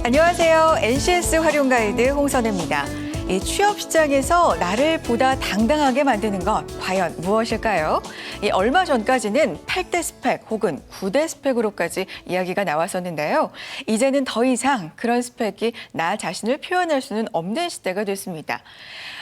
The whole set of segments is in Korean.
안녕하세요. NCS 활용 가이드 홍선혜입니다. 이 취업 시장에서 나를 보다 당당하게 만드는 것 과연 무엇일까요? 얼마 전까지는 8대 스펙 혹은 9대 스펙으로까지 이야기가 나왔었는데요. 이제는 더 이상 그런 스펙이 나 자신을 표현할 수는 없는 시대가 됐습니다.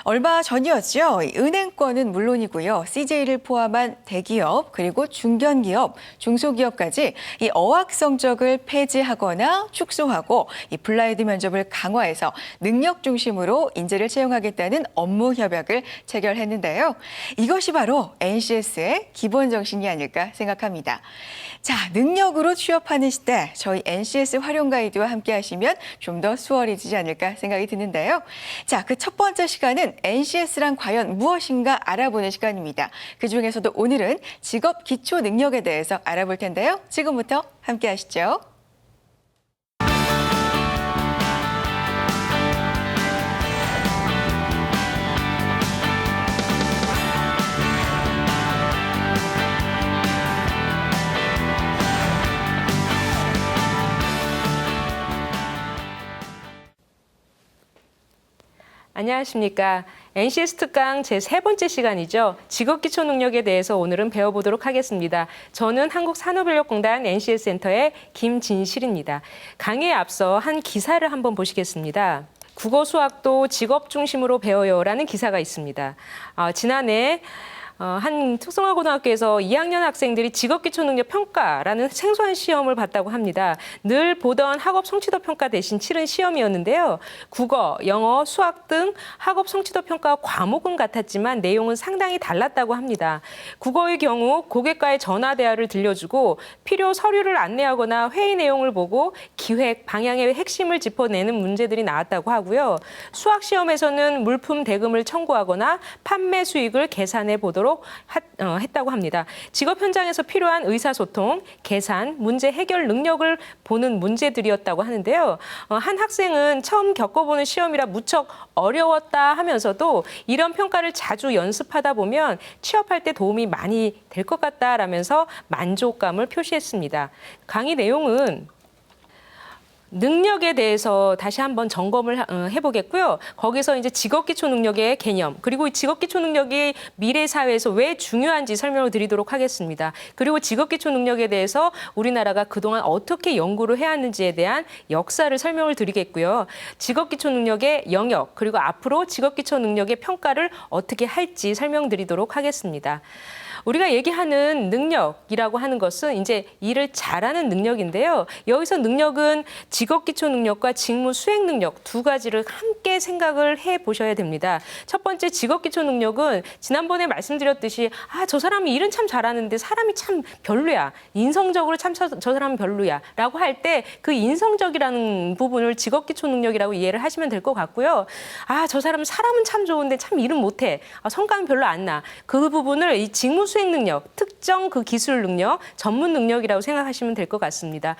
얼마 전이었죠. 은행권은 물론이고요. CJ를 포함한 대기업 그리고 중견기업, 중소기업까지 이 어학 성적을 폐지하거나 축소하고 이 블라인드 면접을 강화해서 능력 중심으로 인재를 채용하겠다는 업무 협약을 체결했는데요. 이것이 바로 NCS의 기본 정신이 아닐까 생각합니다. 자, 능력으로 취업하는 시대, 저희 NCS 활용 가이드와 함께 하시면 좀 더 수월해지지 않을까 생각이 드는데요. 자, 그 첫 번째 시간은 NCS란 과연 무엇인가 알아보는 시간입니다. 그중에서도 오늘은 직업 기초 능력에 대해서 알아볼 텐데요. 지금부터 함께 하시죠. 안녕하십니까. NCS 특강 제3번째 시간이죠. 직업기초 능력에 대해서 오늘은 배워보도록 하겠습니다. 저는 한국산업인력공단 NCS 센터의 김진실입니다. 강의에 앞서 한 기사를 한번 보시겠습니다. 국어 수학도 직업 중심으로 배워요라는 기사가 있습니다. 지난해 한 특성화고등학교에서 2학년 학생들이 직업기초능력 평가라는 생소한 시험을 봤다고 합니다. 늘 보던 학업 성취도 평가 대신 치른 시험이었는데요. 국어, 영어, 수학 등 학업 성취도 평가 과목은 같았지만 내용은 상당히 달랐다고 합니다. 국어의 경우 고객과의 전화 대화를 들려주고 필요 서류를 안내하거나 회의 내용을 보고 기획, 방향의 핵심을 짚어내는 문제들이 나왔다고 하고요. 수학 시험에서는 물품 대금을 청구하거나 판매 수익을 계산해 보도록 했다고 합니다. 직업 현장에서 필요한 의사소통, 계산, 문제 해결 능력을 보는 문제들이었다고 하는데요. 한 학생은 처음 겪어보는 시험이라 무척 어려웠다 하면서도 이런 평가를 자주 연습하다 보면 취업할 때 도움이 많이 될 것 같다라면서 만족감을 표시했습니다. 강의 내용은 능력에 대해서 다시 한번 점검을 해보겠고요. 거기서 이제 직업기초 능력의 개념, 그리고 이 직업기초 능력이 미래 사회에서 왜 중요한지 설명을 드리도록 하겠습니다. 그리고 직업기초 능력에 대해서 우리나라가 그동안 어떻게 연구를 해왔는지에 대한 역사를 설명을 드리겠고요. 직업기초 능력의 영역, 그리고 앞으로 직업기초 능력의 평가를 어떻게 할지 설명드리도록 하겠습니다. 우리가 얘기하는 능력이라고 하는 것은 이제 일을 잘하는 능력인데요. 여기서 능력은 직업기초 능력과 직무 수행 능력 두 가지를 함께 생각을 해보셔야 됩니다. 첫 번째 직업기초 능력은 지난번에 말씀드렸듯이 저 사람이 일은 참 잘하는데 사람이 참 별로야. 인성적으로 참 저 사람은 별로야. 라고 할 때 그 인성적이라는 부분을 직업기초 능력이라고 이해를 하시면 될 것 같고요. 저 사람은 참 좋은데 참 일은 못해. 성과는 별로 안 나. 그 부분을 이 직무 수행 능력, 특정 그 기술 능력, 전문 능력이라고 생각하시면 될 것 같습니다.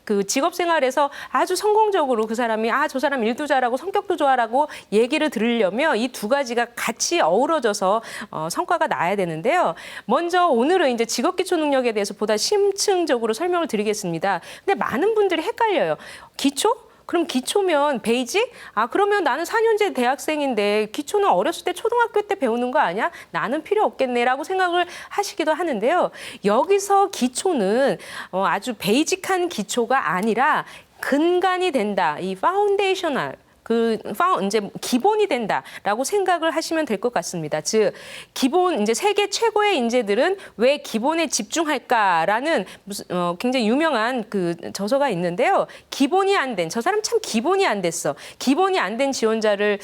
그 직업 생활에서 아주 성공적으로 그 사람이 저 사람 일도 잘하고 성격도 좋아라고 얘기를 들으려면 이 두 가지가 같이 어우러져서 성과가 나야 되는데요. 먼저 오늘은 이제 직업기초 능력에 대해서 보다 심층적으로 설명을 드리겠습니다. 근데 많은 분들이 헷갈려요. 기초? 그럼 기초면 베이직? 그러면 나는 4년제 대학생인데 기초는 어렸을 때 초등학교 때 배우는 거 아니야? 나는 필요 없겠네라고 생각을 하시기도 하는데요. 여기서 기초는 아주 베이직한 기초가 아니라 근간이 된다. 이 파운데이셔널. 이제 기본이 된다라고 생각을 하시면 될 것 같습니다. 즉, 이제 세계 최고의 인재들은 왜 기본에 집중할까라는 굉장히 유명한 그 저서가 있는데요. 기본이 안 된, 저 사람 참 기본이 안 됐어. 기본이 안 된 지원자를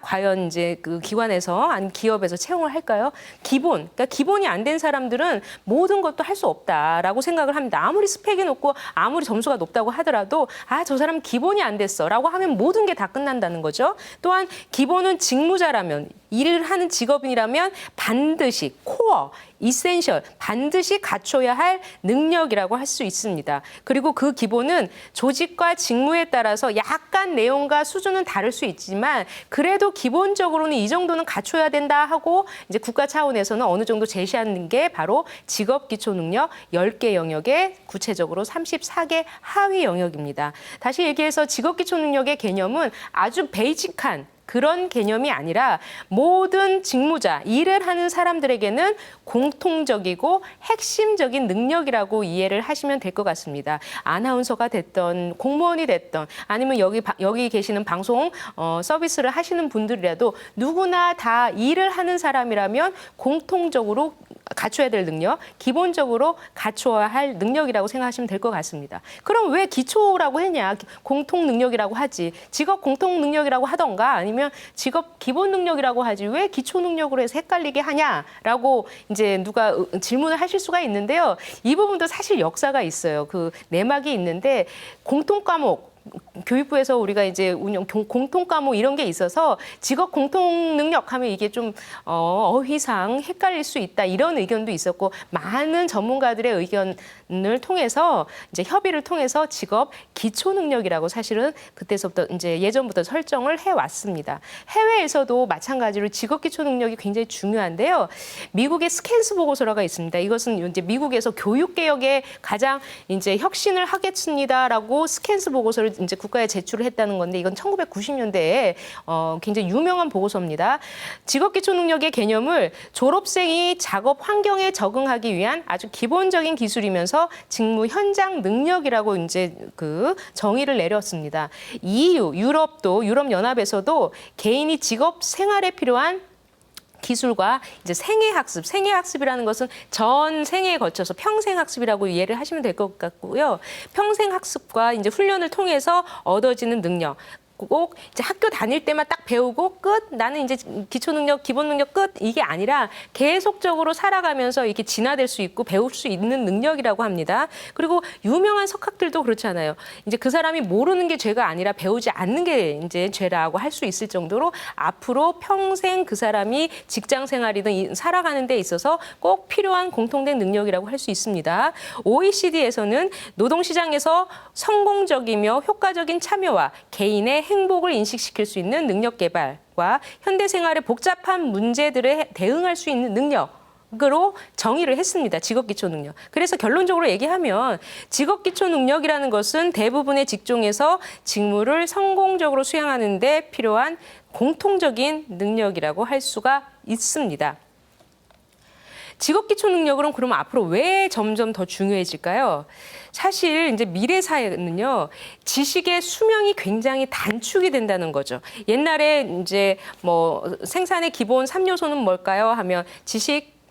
과연 이제 그 기관에서, 아니 기업에서 채용을 할까요? 그러니까 기본이 안 된 사람들은 모든 것도 할 수 없다라고 생각을 합니다. 아무리 스펙이 높고 아무리 점수가 높다고 하더라도 저 사람 기본이 안 됐어라고 하면 모든 게 다 끝난다는 거죠. 또한 기본은 직무자라면 일을 하는 직업이라면 반드시 코어, 이센셜, 반드시 갖춰야 할 능력이라고 할 수 있습니다. 그리고 그 기본은 조직과 직무에 따라서 약간 내용과 수준은 다를 수 있지만 그래도 기본적으로는 이 정도는 갖춰야 된다 하고 이제 국가 차원에서는 어느 정도 제시하는 게 바로 직업 기초 능력 10개 영역의 구체적으로 34개 하위 영역입니다. 다시 얘기해서 직업 기초 능력의 개념은 아주 베이직한 그런 개념이 아니라 모든 직무자, 일을 하는 사람들에게는 공통적이고 핵심적인 능력이라고 이해를 하시면 될 것 같습니다. 아나운서가 됐던 공무원이 됐던 아니면 여기 계시는 방송 서비스를 하시는 분들이라도 누구나 다 일을 하는 사람이라면 공통적으로 갖춰야 될 능력, 기본적으로 갖춰야 할 능력이라고 생각하시면 될 것 같습니다. 그럼 왜 기초라고 했냐? 공통 능력이라고 하지. 직업 공통 능력이라고 하던가 아니면 직업 기본 능력이라고 하지 왜 기초 능력으로 해서 헷갈리게 하냐라고 이제 누가 질문을 하실 수가 있는데요. 이 부분도 사실 역사가 있어요. 그 내막이 있는데 공통 과목 교육부에서 우리가 이제 운영 공통 과목 이런 게 있어서 직업 공통 능력 하면 이게 좀 어휘상 헷갈릴 수 있다 이런 의견도 있었고 많은 전문가들의 의견을 통해서 이제 협의를 통해서 직업 기초 능력이라고 사실은 그때서부터 이제 예전부터 설정을 해 왔습니다. 해외에서도 마찬가지로 직업 기초 능력이 굉장히 중요한데요. 미국의 스캔스 보고서라가 있습니다. 이것은 이제 미국에서 교육 개혁에 가장 이제 혁신을 하겠습니다라고 스캔스 보고서를 이제 국가에 제출을 했다는 건데 이건 1990년대에 굉장히 유명한 보고서입니다. 직업 기초 능력의 개념을 졸업생이 작업 환경에 적응하기 위한 아주 기본적인 기술이면서 직무 현장 능력이라고 이제 그 정의를 내렸습니다. EU, 유럽 연합에서도 개인이 직업 생활에 필요한 기술과 이제 생애학습이라는 것은 전 생애에 거쳐서 평생학습이라고 이해를 하시면 될 것 같고요. 평생학습과 이제 훈련을 통해서 얻어지는 능력. 꼭 이제 학교 다닐 때만 딱 배우고 끝. 나는 이제 기초 능력, 기본 능력 끝. 이게 아니라 계속적으로 살아가면서 이렇게 진화될 수 있고 배울 수 있는 능력이라고 합니다. 그리고 유명한 석학들도 그렇잖아요. 이제 그 사람이 모르는 게 죄가 아니라 배우지 않는 게 이제 죄라고 할 수 있을 정도로 앞으로 평생 그 사람이 직장 생활이든 살아가는 데 있어서 꼭 필요한 공통된 능력이라고 할 수 있습니다. OECD에서는 노동시장에서 성공적이며 효과적인 참여와 개인의 행복을 인식시킬 수 있는 능력 개발과 현대 생활의 복잡한 문제들에 대응할 수 있는 능력으로 정의를 했습니다. 직업 기초 능력. 그래서 결론적으로 얘기하면 직업 기초 능력이라는 것은 대부분의 직종에서 직무를 성공적으로 수행하는 데 필요한 공통적인 능력이라고 할 수가 있습니다. 직업 기초 능력은 그럼 앞으로 왜 점점 더 중요해질까요? 사실 이제 미래 사회는요, 지식의 수명이 굉장히 단축이 된다는 거죠. 옛날에 이제 뭐 생산의 기본 3요소는 뭘까요? 하면 지식,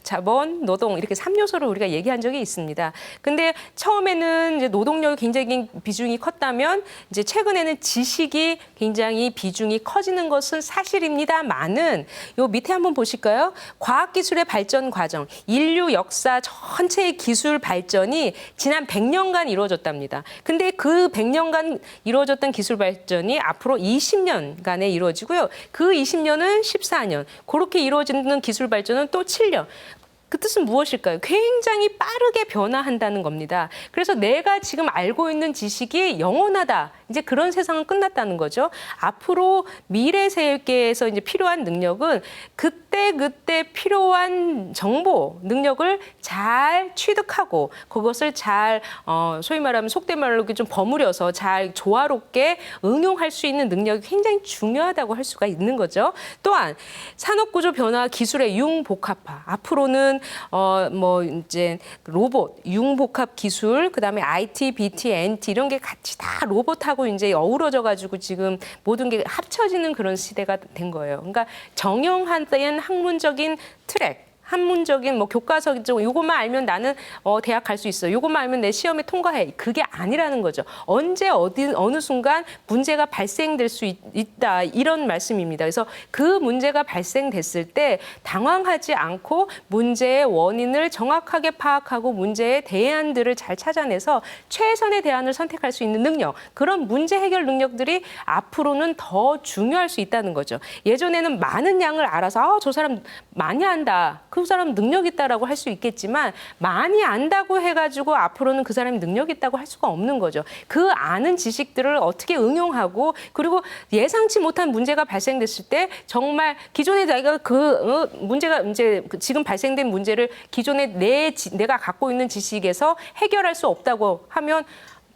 자본, 노동 이렇게 3요소를 우리가 얘기한 적이 있습니다. 근데 처음에는 이제 노동력이 굉장히 비중이 컸다면 이제 최근에는 지식이 굉장히 비중이 커지는 것은 사실입니다만은 요 밑에 한번 보실까요? 과학기술의 발전 과정, 인류 역사 전체의 기술 발전이 지난 100년간 이루어졌답니다. 근데 그 100년간 이루어졌던 기술 발전이 앞으로 20년간에 이루어지고요. 그 20년은 14년, 그렇게 이루어지는 기술 발전은 또 7년. 그 뜻은 무엇일까요? 굉장히 빠르게 변화한다는 겁니다. 그래서 내가 지금 알고 있는 지식이 영원하다. 이제 그런 세상은 끝났다는 거죠. 앞으로 미래 세계에서 이제 필요한 능력은 그때 필요한 정보, 능력을 잘 취득하고 그것을 잘 소위 말하면 속된 말로 좀 버무려서 잘 조화롭게 응용할 수 있는 능력이 굉장히 중요하다고 할 수가 있는 거죠. 또한 산업구조 변화 기술의 융복합화. 앞으로는 뭐 이제 로봇, 융복합 기술, 그다음에 IT, BT, NT 이런 게 같이 다 로봇하고 이제 어우러져 가지고 지금 모든 게 합쳐지는 그런 시대가 된 거예요. 그러니까 정형화된 학문적인 트랙, 학문적인 뭐 교과서적 이것만 알면 나는 대학 갈 수 있어. 이것만 알면 내 시험에 통과해. 그게 아니라는 거죠. 언제 어느 순간 문제가 발생될 수 있다 이런 말씀입니다. 그래서 그 문제가 발생됐을 때 당황하지 않고 문제의 원인을 정확하게 파악하고 문제의 대안들을 잘 찾아내서 최선의 대안을 선택할 수 있는 능력, 그런 문제 해결 능력들이 앞으로는 더 중요할 수 있다는 거죠. 예전에는 많은 양을 알아서 저 사람 많이 안다. 그 사람 능력 있다라고 할 수 있겠지만 많이 안다고 해가지고 앞으로는 그 사람이 능력 있다고 할 수가 없는 거죠. 그 아는 지식들을 어떻게 응용하고 그리고 예상치 못한 문제가 발생됐을 때 정말 기존에 내가 문제가 이제 지금 발생된 문제를 기존에 내가 갖고 있는 지식에서 해결할 수 없다고 하면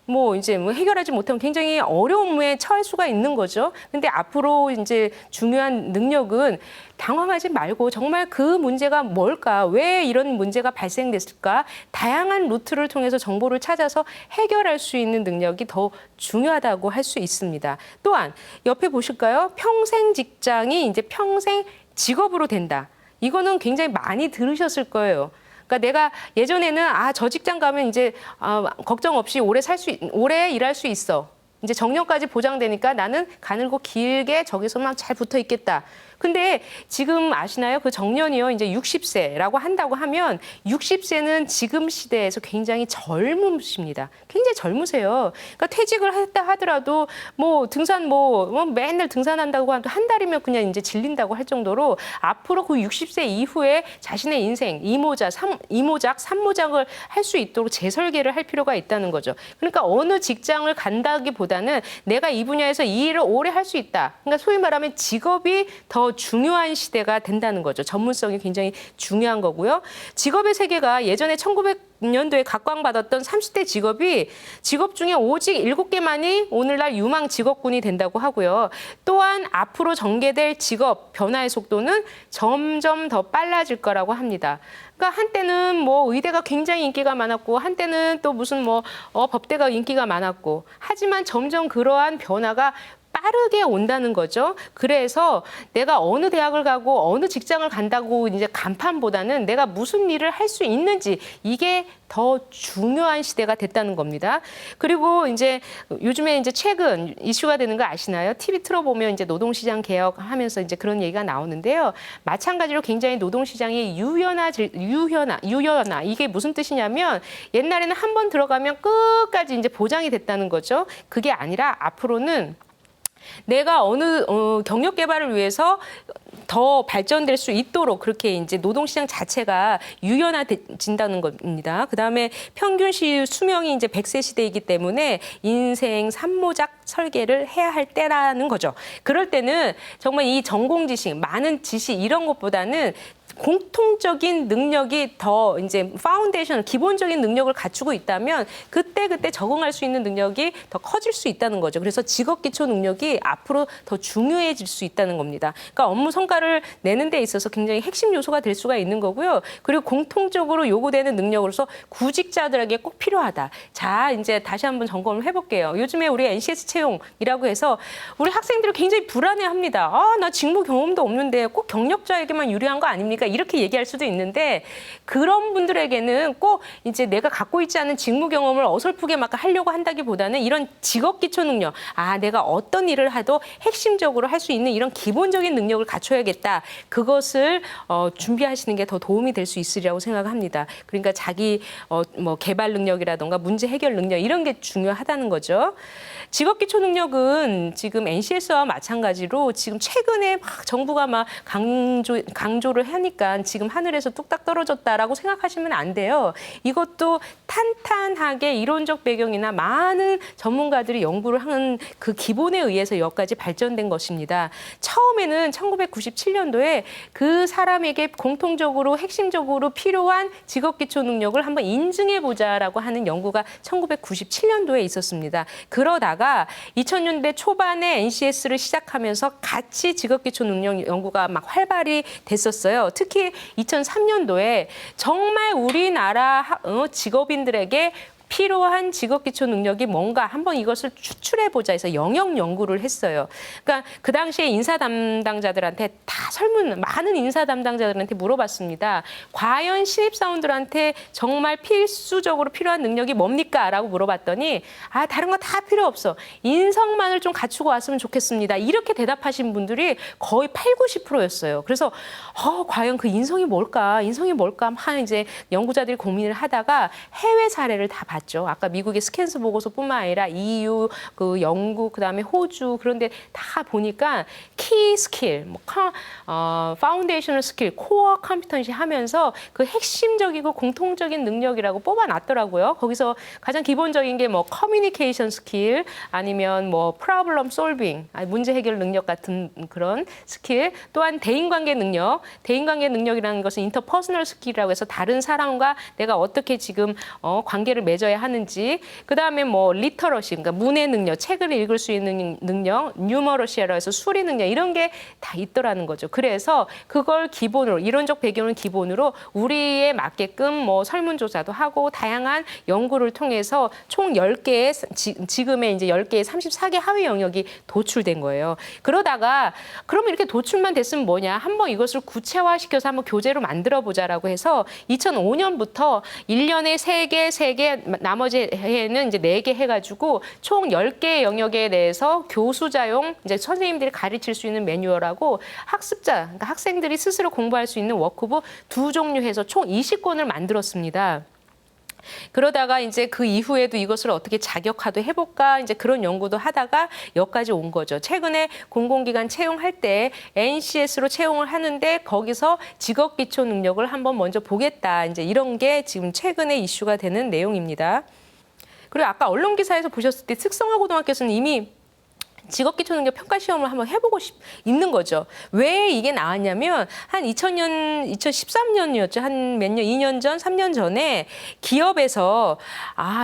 뭐 이제 뭐 해결하지 못하면 굉장히 어려움에 처할 수가 있는 거죠. 근데 앞으로 이제 중요한 능력은 당황하지 말고 정말 그 문제가 뭘까? 왜 이런 문제가 발생됐을까? 다양한 루트를 통해서 정보를 찾아서 해결할 수 있는 능력이 더 중요하다고 할 수 있습니다. 또한 옆에 보실까요? 평생 직장이 이제 평생 직업으로 된다. 이거는 굉장히 많이 들으셨을 거예요. 그러니까 내가 예전에는 저 직장 가면 이제 걱정 없이 오래 일할 수 있어. 이제 정년까지 보장되니까 나는 가늘고 길게 저기서만 잘 붙어 있겠다. 근데 지금 아시나요? 그 정년이요. 이제 60세라고 한다고 하면 60세는 지금 시대에서 굉장히 젊으십니다. 굉장히 젊으세요. 그러니까 퇴직을 했다 하더라도 뭐 등산 뭐 맨날 등산한다고 한 달이면 그냥 이제 질린다고 할 정도로 앞으로 그 60세 이후에 자신의 인생 이모작, 삼모작을 할 수 있도록 재설계를 할 필요가 있다는 거죠. 그러니까 어느 직장을 간다기보다는 내가 이 분야에서 이 일을 오래 할 수 있다. 그러니까 소위 말하면 직업이 더 중요한 시대가 된다는 거죠. 전문성이 굉장히 중요한 거고요. 직업의 세계가 예전에 1900년도에 각광받았던 30대 직업 중에 오직 7개만이 오늘날 유망 직업군이 된다고 하고요. 또한 앞으로 전개될 직업 변화의 속도는 점점 더 빨라질 거라고 합니다. 그러니까 한때는 뭐 의대가 굉장히 인기가 많았고 한때는 또 무슨 법대가 인기가 많았고 하지만 점점 그러한 변화가 빠르게 온다는 거죠. 그래서 내가 어느 대학을 가고 어느 직장을 간다고 이제 간판보다는 내가 무슨 일을 할 수 있는지 이게 더 중요한 시대가 됐다는 겁니다. 그리고 이제 요즘에 이제 최근 이슈가 되는 거 아시나요? TV 틀어보면 이제 노동시장 개혁하면서 이제 그런 얘기가 나오는데요. 마찬가지로 굉장히 노동시장이 유연화 이게 무슨 뜻이냐면 옛날에는 한 번 들어가면 끝까지 이제 보장이 됐다는 거죠. 그게 아니라 앞으로는 내가 어느 경력 개발을 위해서 더 발전될 수 있도록 그렇게 이제 노동시장 자체가 유연화진다는 겁니다. 그다음에 평균 수명이 이제 100세 시대이기 때문에 인생 삼모작 설계를 해야 할 때라는 거죠. 그럴 때는 정말 이 전공 지식, 많은 지식 이런 것보다는 공통적인 능력이 더 이제 파운데이션, 기본적인 능력을 갖추고 있다면 그때 적응할 수 있는 능력이 더 커질 수 있다는 거죠. 그래서 직업 기초 능력이 앞으로 더 중요해질 수 있다는 겁니다. 그러니까 업무 성과를 내는 데 있어서 굉장히 핵심 요소가 될 수가 있는 거고요. 그리고 공통적으로 요구되는 능력으로서 구직자들에게 꼭 필요하다. 자, 이제 다시 한번 점검을 해볼게요. 요즘에 우리 NCS 채용이라고 해서 우리 학생들이 굉장히 불안해합니다. 나 직무 경험도 없는데 꼭 경력자에게만 유리한 거 아닙니까? 이렇게 얘기할 수도 있는데 그런 분들에게는 꼭 이제 내가 갖고 있지 않은 직무 경험을 어설프게 막 하려고 한다기보다는 이런 직업 기초 능력, 내가 어떤 일을 하도 핵심적으로 할 수 있는 이런 기본적인 능력을 갖춰야겠다. 그것을 준비하시는 게 더 도움이 될 수 있으리라고 생각합니다. 그러니까 자기 개발 능력이라든가 문제 해결 능력 이런 게 중요하다는 거죠. 직업 기초 능력은 지금 NCS와 마찬가지로 지금 최근에 막 정부가 막 강조를 하니까 지금 하늘에서 뚝딱 떨어졌다라고 생각하시면 안 돼요. 이것도 탄탄하게 이론적 배경이나 많은 전문가들이 연구를 하는 그 기본에 의해서 여기까지 발전된 것입니다. 처음에는 1997년도에 그 사람에게 공통적으로 핵심적으로 필요한 직업 기초 능력을 한번 인증해 보자라고 하는 연구가 1997년도에 있었습니다. 그러다가 2000년대 초반에 NCS를 시작하면서 같이 직업 기초 능력 연구가 막 활발히 됐었어요. 특히 2003년도에 정말 우리나라 직업인들에게 필요한 직업기초 능력이 뭔가 한번 이것을 추출해보자 해서 영역 연구를 했어요. 그러니까 그 당시에 인사 담당자들한테 다 많은 인사 담당자들한테 물어봤습니다. 과연 신입사원들한테 정말 필수적으로 필요한 능력이 뭡니까? 라고 물어봤더니 다른 거 다 필요 없어. 인성만을 좀 갖추고 왔으면 좋겠습니다. 이렇게 대답하신 분들이 거의 80~90%였어요. 그래서 과연 그 인성이 뭘까? 막 이제 연구자들이 고민을 하다가 해외 사례를 다 봤죠. 아까 미국의 스캔스 보고서뿐만 아니라 EU, 그 영국, 그다음에 호주 그런데 다 보니까 키 스킬, 파운데이셔널 스킬, 코어 컴피턴시 하면서 그 핵심적이고 공통적인 능력이라고 뽑아놨더라고요. 거기서 가장 기본적인 게 뭐 커뮤니케이션 스킬 아니면 뭐 프로블럼 솔빙, 문제 해결 능력 같은 그런 스킬, 또한 대인관계 능력이라는 것은 인터퍼스널 스킬이라고 해서 다른 사람과 내가 어떻게 지금 관계를 맺어야 하는지, 그다음에 뭐 리터러시, 그러니까 문해 능력, 책을 읽을 수 있는 능력, 뉴머러시라고 해서 수리 능력, 이런 게 다 있더라는 거죠. 그래서 그걸 기본으로, 이론적 배경을 기본으로 우리에 맞게끔 뭐 설문조사도 하고 다양한 연구를 통해서 총 10개의 지금의 이제 10개의 34개 하위 영역이 도출된 거예요. 그러다가 그러면 이렇게 도출만 됐으면 뭐냐? 한번 이것을 구체화시켜서 한번 교재로 만들어 보자라고 해서 2005년부터 1년에 3개, 나머지 해에는 이제 4개 해가지고 총 10개의 영역에 대해서 교수자용 이제 선생님들이 가르칠 수 있는 매뉴얼하고 학습자, 그러니까 학생들이 스스로 공부할 수 있는 워크북 2종류 해서 총 20권을 만들었습니다. 그러다가 이제 그 이후에도 이것을 어떻게 자격화도 해볼까 이제 그런 연구도 하다가 여기까지 온 거죠. 최근에 공공기관 채용할 때 NCS로 채용을 하는데 거기서 직업기초 능력을 한번 먼저 보겠다. 이제 이런 게 지금 최근에 이슈가 되는 내용입니다. 그리고 아까 언론기사에서 보셨을 때 특성화고등학교에서는 이미 직업기초능력 평가 시험을 한번 해보고 있는 거죠. 왜 이게 나왔냐면 한 2013년이었죠. 한 몇 년, 2년 전, 3년 전에 기업에서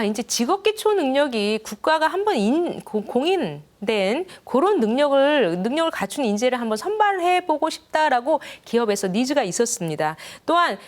이제 직업기초 능력이 국가가 한번 공인된 그런 능력을 갖춘 인재를 한번 선발해보고 싶다라고 기업에서 니즈가 있었습니다. 또한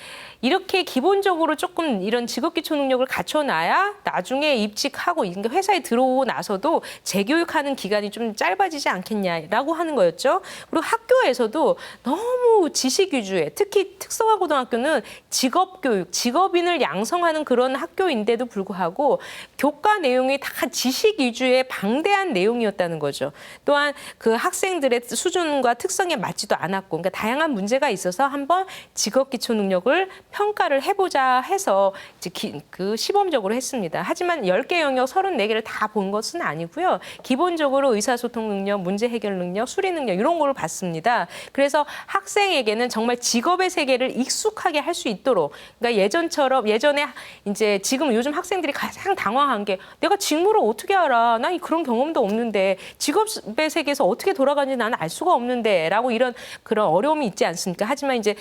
이렇게 기본적으로 조금 이런 직업기초 능력을 갖춰놔야 나중에 입직하고 회사에 들어오고 나서도 재교육하는 기간이 좀 짧아지지 않겠냐라고 하는 거였죠. 그리고 학교에서도 너무 지식 위주의, 특히 특성화고등학교는 직업교육, 직업인을 양성하는 그런 학교인데도 불구하고 교과 내용이 다 지식 위주의 방대한 내용이었다는 거죠. 또한 그 학생들의 수준과 특성에 맞지도 않았고, 그러니까 다양한 문제가 있어서 한번 직업기초 능력을 평가를 해보자 해서 이제 그 시범적으로 했습니다. 하지만 10개 영역 34개를 다 본 것은 아니고요. 기본적으로 의사소통 능력, 문제 해결 능력, 수리 능력 이런 거를 봤습니다. 그래서 학생에게는 정말 직업의 세계를 익숙하게 할 수 있도록, 그러니까 예전에 이제 지금 요즘 학생들이 가장 당황한 게 내가 직무를 어떻게 알아? 난 그런 경험도 없는데 직업의 세계에서 어떻게 돌아가는지 나는 알 수가 없는데 라고 이런 그런 어려움이 있지 않습니까? 하지만 이제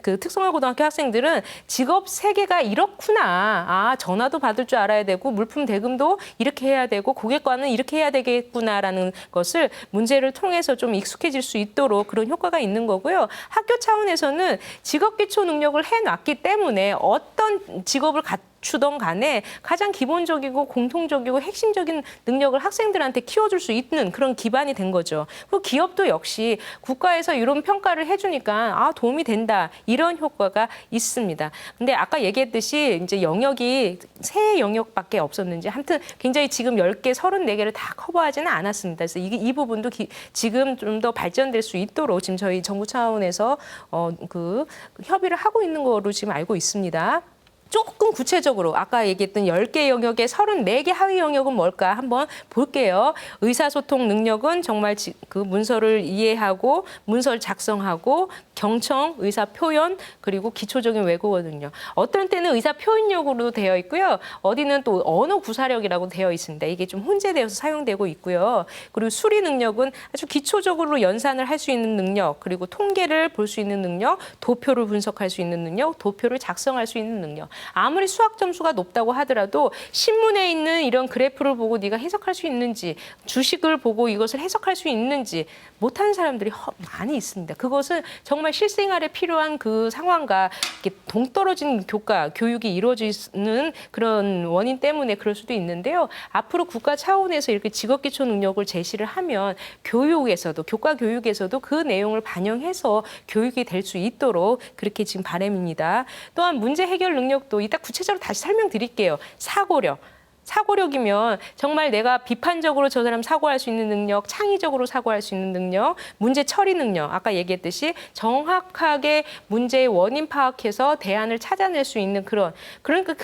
그 특성화고등학교 학생들은 직업 세계가 이렇구나. 전화도 받을 줄 알아야 되고 물품 대금도 이렇게 해야 되고 고객과는 이렇게 해야 되겠구나라는 것을 문제를 통해서 좀 익숙해질 수 있도록 그런 효과가 있는 거고요. 학교 차원에서는 직업기초 능력을 해놨기 때문에 어떤 직업을 주던 간에 가장 기본적이고 공통적이고 핵심적인 능력을 학생들한테 키워줄 수 있는 그런 기반이 된 거죠. 그리고 기업도 역시 국가에서 이런 평가를 해주니까 도움이 된다. 이런 효과가 있습니다. 근데 아까 얘기했듯이 이제 영역이 3영역밖에 없었는지 아무튼 굉장히 지금 10개, 34개를 다 커버하지는 않았습니다. 그래서 이 부분도 지금 좀 더 발전될 수 있도록 지금 저희 정부 차원에서 그 협의를 하고 있는 거로 지금 알고 있습니다. 조금 구체적으로 아까 얘기했던 10개 영역의 34개 하위 영역은 뭘까 한번 볼게요. 의사소통 능력은 정말 그 문서를 이해하고 문서를 작성하고 경청, 의사표현, 그리고 기초적인 외국어 능력. 어떤 때는 의사표현력으로 되어 있고요. 어디는 또 언어 구사력이라고 되어 있습니다. 이게 좀 혼재되어서 사용되고 있고요. 그리고 수리 능력은 아주 기초적으로 연산을 할 수 있는 능력, 그리고 통계를 볼 수 있는 능력, 도표를 분석할 수 있는 능력, 도표를 작성할 수 있는 능력. 아무리 수학 점수가 높다고 하더라도 신문에 있는 이런 그래프를 보고 네가 해석할 수 있는지, 주식을 보고 이것을 해석할 수 있는지 못하는 사람들이 많이 있습니다. 그것은 정말 실생활에 필요한 그 상황과 이렇게 동떨어진 교육이 이루어지는 그런 원인 때문에 그럴 수도 있는데요. 앞으로 국가 차원에서 이렇게 직업기초 능력을 제시를 하면 교육에서도, 교과 교육에서도 그 내용을 반영해서 교육이 될 수 있도록 그렇게 지금 바람입니다. 또한 문제 해결 능력도 이따 구체적으로 다시 설명드릴게요. 사고력이면 정말 내가 비판적으로 저 사람 사고할 수 있는 능력, 창의적으로 사고할 수 있는 능력, 문제 처리 능력, 아까 얘기했듯이 정확하게 문제의 원인 파악해서 대안을 찾아낼 수 있는 그러니까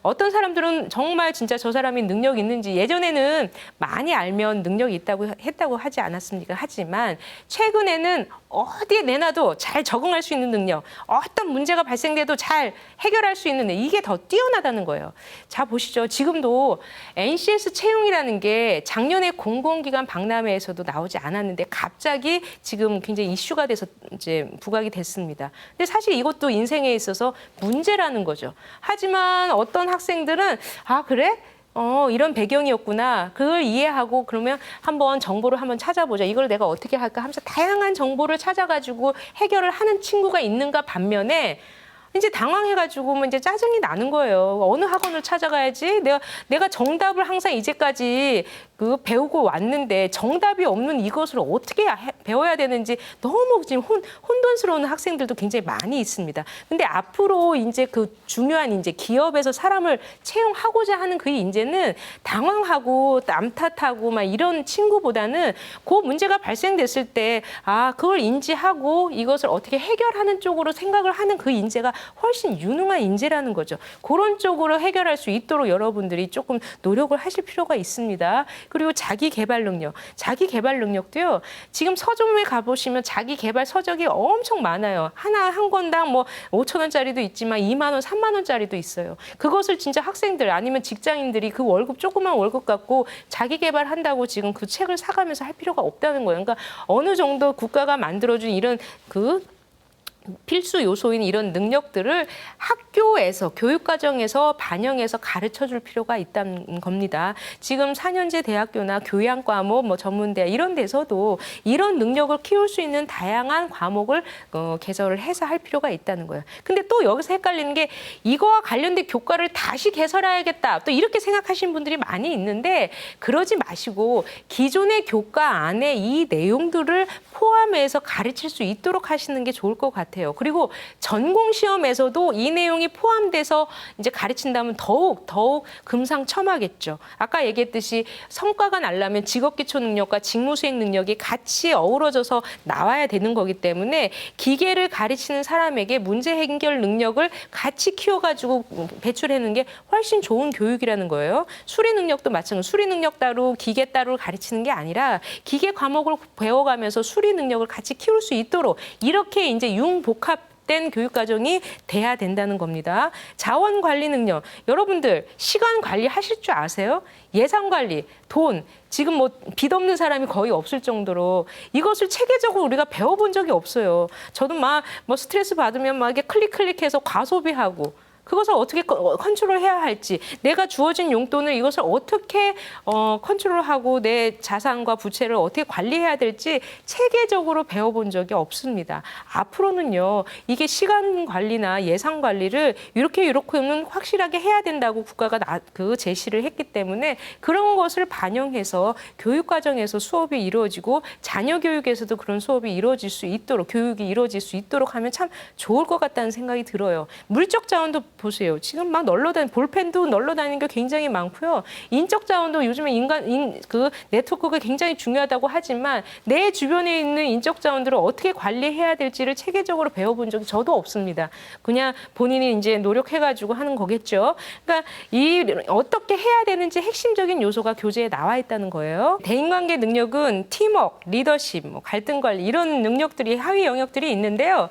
어떤 사람들은 정말 진짜 저 사람이 능력이 있는지 예전에는 많이 알면 능력이 했다고 하지 않았습니까? 하지만 최근에는 어디에 내놔도 잘 적응할 수 있는 능력, 어떤 문제가 발생돼도 잘 해결할 수 있는 능력, 이게 더 뛰어나다는 거예요. 자, 보시죠. 지금도 NCS 채용이라는 게 작년에 공공기관 박람회에서도 나오지 않았는데 갑자기 지금 굉장히 이슈가 돼서 이제 부각이 됐습니다. 근데 사실 이것도 인생에 있어서 문제라는 거죠. 하지만 어떤 학생들은 그래? 이런 배경이었구나. 그걸 이해하고 그러면 한번 정보를 한번 찾아보자. 이걸 내가 어떻게 할까 하면서 다양한 정보를 찾아가지고 해결을 하는 친구가 있는가 반면에 이제 당황해가지고 뭐 이제 짜증이 나는 거예요. 어느 학원을 찾아가야지? 내가 정답을 항상 이제까지 배우고 왔는데 정답이 없는 이것을 어떻게 배워야 되는지 너무 지금 혼돈스러운 학생들도 굉장히 많이 있습니다. 근데 앞으로 이제 그 중요한 이제 기업에서 사람을 채용하고자 하는 그 인재는 당황하고 남 탓하고 막 이런 친구보다는 그 문제가 발생됐을 때 그걸 인지하고 이것을 어떻게 해결하는 쪽으로 생각을 하는 그 인재가 훨씬 유능한 인재라는 거죠. 그런 쪽으로 해결할 수 있도록 여러분들이 조금 노력을 하실 필요가 있습니다. 그리고 자기 개발 능력도요. 지금 서점에 가보시면 자기 개발 서적이 엄청 많아요. 한 권당 뭐 5,000원짜리도 있지만 2만 원, 3만 원짜리도 있어요. 그것을 진짜 학생들 아니면 직장인들이 그 조그만 월급 갖고 자기 개발한다고 지금 그 책을 사가면서 할 필요가 없다는 거예요. 그러니까 어느 정도 국가가 만들어준 이런 필수 요소인 이런 능력들을 학교에서 교육과정에서 반영해서 가르쳐줄 필요가 있다는 겁니다. 지금 4년제 대학교나 교양과목, 전문대 이런 데서도 이런 능력을 키울 수 있는 다양한 과목을 개설을 해서 할 필요가 있다는 거예요. 근데 또 여기서 헷갈리는 게 이거와 관련된 교과를 다시 개설해야겠다. 또 이렇게 생각하시는 분들이 많이 있는데 그러지 마시고 기존의 교과 안에 이 내용들을 포함해서 가르칠 수 있도록 하시는 게 좋을 것 같아요. 그리고 전공 시험에서도 이 내용이 포함돼서 이제 가르친다면 더욱 금상첨화겠죠. 아까 얘기했듯이 성과가 날려면 직업기초 능력과 직무수행 능력이 같이 어우러져서 나와야 되는 거기 때문에 기계를 가르치는 사람에게 문제 해결 능력을 같이 키워가지고 배출하는 게 훨씬 좋은 교육이라는 거예요. 수리 능력도 마찬가지로 수리 능력 따로 기계 따로 가르치는 게 아니라 기계 과목을 배워가면서 수리 능력을 같이 키울 수 있도록 이렇게 이제 융복합된 교육 과정이 돼야 된다는 겁니다. 자원 관리 능력. 여러분들 시간 관리 하실 줄 아세요? 예산 관리, 돈. 지금 빚 없는 사람이 거의 없을 정도로 이것을 체계적으로 우리가 배워본 적이 없어요. 저도 스트레스 받으면 이게 클릭해서 과소비하고 그것을 어떻게 컨트롤해야 할지, 내가 주어진 용돈을 이것을 어떻게 컨트롤하고 내 자산과 부채를 어떻게 관리해야 될지 체계적으로 배워본 적이 없습니다. 앞으로는요, 이게 시간 관리나 예산 관리를 이렇게는 확실하게 해야 된다고 국가가 제시를 했기 때문에 그런 것을 반영해서 교육 과정에서 수업이 이루어지고 자녀 교육에서도 그런 수업이 이루어질 수 있도록, 교육이 이루어질 수 있도록 하면 참 좋을 것 같다는 생각이 들어요. 물적 자원도 보세요. 지금 볼펜도 널러 다니는 게 굉장히 많고요. 인적 자원도 요즘에 네트워크가 굉장히 중요하다고 하지만 내 주변에 있는 인적 자원들을 어떻게 관리해야 될지를 체계적으로 배워본 적이 저도 없습니다. 그냥 본인이 이제 노력해가지고 하는 거겠죠. 그러니까 어떻게 해야 되는지 핵심적인 요소가 교재에 나와 있다는 거예요. 대인관계 능력은 팀워크, 리더십, 갈등 관리 이런 능력들이 하위 영역들이 있는데요.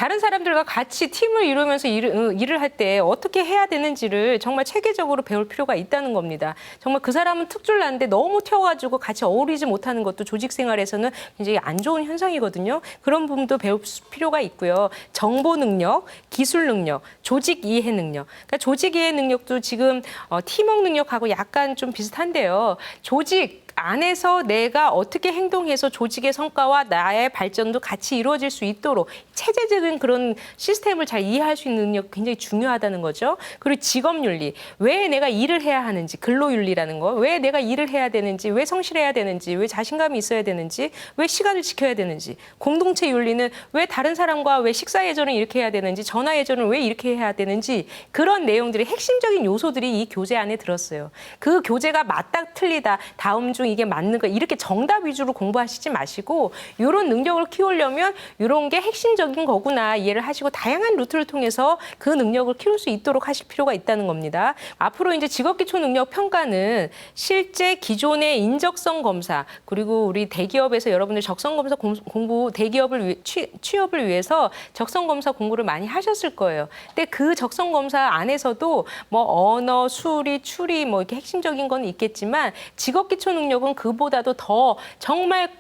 다른 사람들과 같이 팀을 이루면서 일을 할 때 어떻게 해야 되는지를 정말 체계적으로 배울 필요가 있다는 겁니다. 정말 그 사람은 특출난데 너무 튀어가지고 같이 어울리지 못하는 것도 조직 생활에서는 굉장히 안 좋은 현상이거든요. 그런 부분도 배울 필요가 있고요. 정보 능력, 기술 능력, 조직 이해 능력. 그러니까 조직 이해 능력도 지금 팀워크 능력하고 약간 좀 비슷한데요. 조직 안에서 내가 어떻게 행동해서 조직의 성과와 나의 발전도 같이 이루어질 수 있도록 체제적인 그런 시스템을 잘 이해할 수 있는 능력 굉장히 중요하다는 거죠. 그리고 직업윤리, 왜 내가 일을 해야 하는지, 근로윤리라는 거, 왜 내가 일을 해야 되는지, 왜 성실해야 되는지, 왜 자신감이 있어야 되는지, 왜 시간을 지켜야 되는지, 공동체 윤리는 왜 다른 사람과 왜 식사 예절은 이렇게 해야 되는지, 전화 예절은 왜 이렇게 해야 되는지, 그런 내용들이 핵심적인 요소들이 이 교재 안에 들었어요. 그 교재가 맞다 틀리다, 다음 중 이게 맞는 거 이렇게 정답 위주로 공부하시지 마시고 이런 능력을 키우려면 이런 게 핵심적인 거구나 이해를 하시고 다양한 루트를 통해서 그 능력을 키울 수 있도록 하실 필요가 있다는 겁니다. 앞으로 이제 직업기초 능력 평가는 실제 기존의 인적성 검사 그리고 우리 대기업에서 여러분들 적성 검사 공부 대기업을 취업을 위해서 적성 검사 공부를 많이 하셨을 거예요. 근데 그 적성 검사 안에서도 뭐 언어, 수리, 추리 뭐 이렇게 핵심적인 건 있겠지만 직업기초 능력은 그보다도 더 정말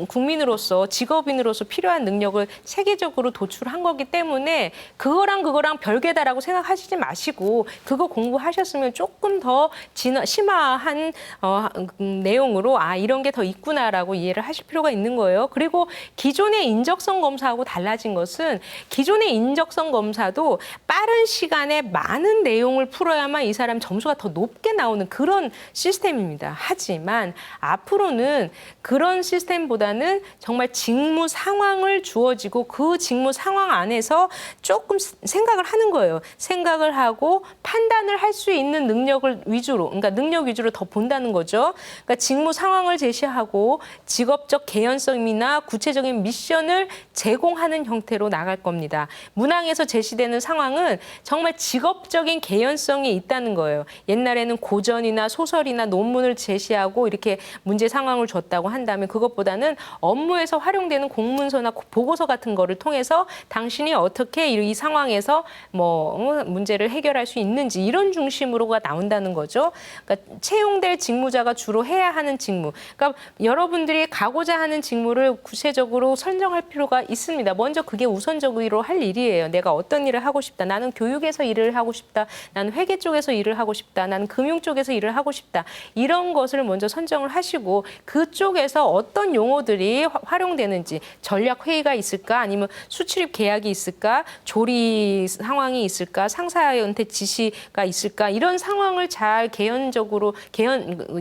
국민으로서 직업인으로서 필요한 능력을 세계적으로 도출한 거기 때문에 그거랑 별개다라고 생각하시지 마시고 그거 공부하셨으면 조금 더 심화한 내용으로 이런 게 더 있구나라고 이해를 하실 필요가 있는 거예요. 그리고 기존의 인적성 검사하고 달라진 것은 기존의 인적성 검사도 빠른 시간에 많은 내용을 풀어야만 이 사람 점수가 더 높게 나오는 그런 시스템입니다. 하지만 앞으로는 그런 시스템보다는 정말 직무 상황을 주어지고 그 직무 상황 안에서 조금 생각을 하는 거예요. 생각을 하고 판단을 할 수 있는 능력을 위주로, 그러니까 능력 위주로 더 본다는 거죠. 그러니까 직무 상황을 제시하고 직업적 개연성이나 구체적인 미션을 제공하는 형태로 나갈 겁니다. 문항에서 제시되는 상황은 정말 직업적인 개연성이 있다는 거예요. 옛날에는 고전이나 소설이나 논문을 제시하고 이렇게 문제 상황을 줬다고 한다면 그것보다는 업무에서 활용되는 공문서나 보고서 같은 거를 통해서 당신이 어떻게 이 상황에서 뭐 문제를 해결할 수 있는지 이런 중심으로가 나온다는 거죠. 그러니까 채용될 직무자가 주로 해야 하는 직무. 그러니까 여러분들이 가고자 하는 직무를 구체적으로 선정할 필요가 있습니다. 먼저 그게 우선적으로 할 일이에요. 내가 어떤 일을 하고 싶다. 나는 교육에서 일을 하고 싶다. 나는 회계 쪽에서 일을 하고 싶다. 나는 금융 쪽에서 일을 하고 싶다. 이런 것을 먼저 선정을 하시고 그쪽에서 어떤 용어들이 활용되는지 전략 회의가 있을까 아니면 수출입 계약이 있을까 조리 상황이 있을까 상사한테 지시가 있을까 이런 상황을 잘 개연적으로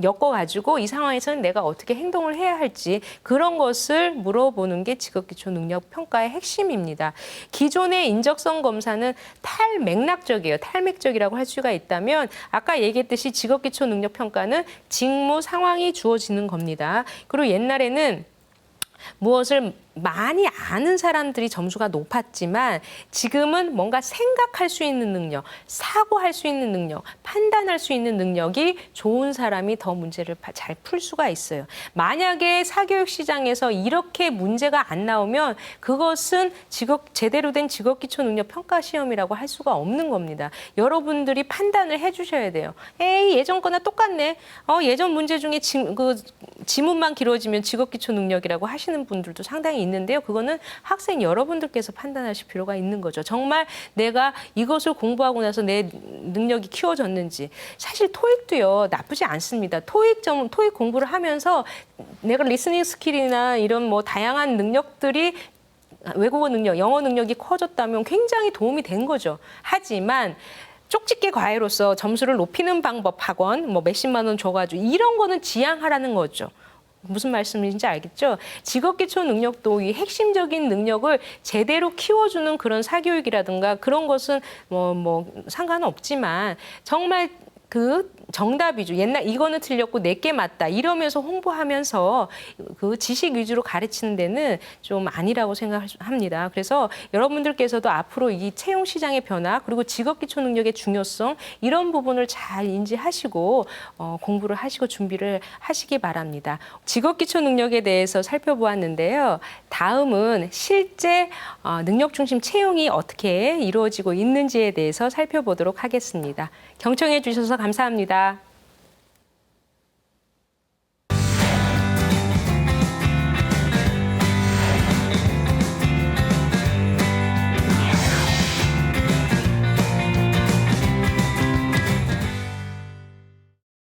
엮어가지고 이 상황에서는 내가 어떻게 행동을 해야 할지 그런 것을 물어보는 게 직업기초 능력 평가의 핵심입니다. 기존의 인적성 검사는 탈맥락적이에요. 탈맥적이라고 할 수가 있다면 아까 얘기했듯이 직업기초 능력 평가는 직무 상황이 주어지는 겁니다. 그리고 옛날에는 무엇을 많이 아는 사람들이 점수가 높았지만 지금은 뭔가 생각할 수 있는 능력, 사고할 수 있는 능력, 판단할 수 있는 능력이 좋은 사람이 더 문제를 잘 풀 수가 있어요. 만약에 사교육 시장에서 이렇게 문제가 안 나오면 그것은 제대로 된 직업기초 능력 평가 시험이라고 할 수가 없는 겁니다. 여러분들이 판단을 해주셔야 돼요. 에이 예전 거나 똑같네. 예전 문제 중에 지문만 길어지면 직업기초 능력이라고 하시는 분들도 상당히 있는데요. 그거는 학생 여러분들께서 판단하실 필요가 있는 거죠. 정말 내가 이것을 공부하고 나서 내 능력이 키워졌는지. 사실 토익도요. 나쁘지 않습니다. 토익 공부를 하면서 내가 리스닝 스킬이나 이런 뭐 다양한 능력들이 외국어 능력, 영어 능력이 커졌다면 굉장히 도움이 된 거죠. 하지만 쪽집게 과외로서 점수를 높이는 방법 학원 뭐 몇십만 원 줘가지고 이런 거는 지양하라는 거죠. 무슨 말씀인지 알겠죠? 직업기초 능력도 이 핵심적인 능력을 제대로 키워주는 그런 사교육이라든가 그런 것은 뭐 상관은 없지만 정말 그 정답 위주, 옛날 이거는 틀렸고 내게 맞다 이러면서 홍보하면서 그 지식 위주로 가르치는 데는 좀 아니라고 생각합니다. 그래서 여러분들께서도 앞으로 이 채용 시장의 변화 그리고 직업 기초 능력의 중요성 이런 부분을 잘 인지하시고 공부를 하시고 준비를 하시기 바랍니다. 직업 기초 능력에 대해서 살펴보았는데요. 다음은 실제 능력 중심 채용이 어떻게 이루어지고 있는지에 대해서 살펴보도록 하겠습니다. 경청해 주셔서 감사합니다.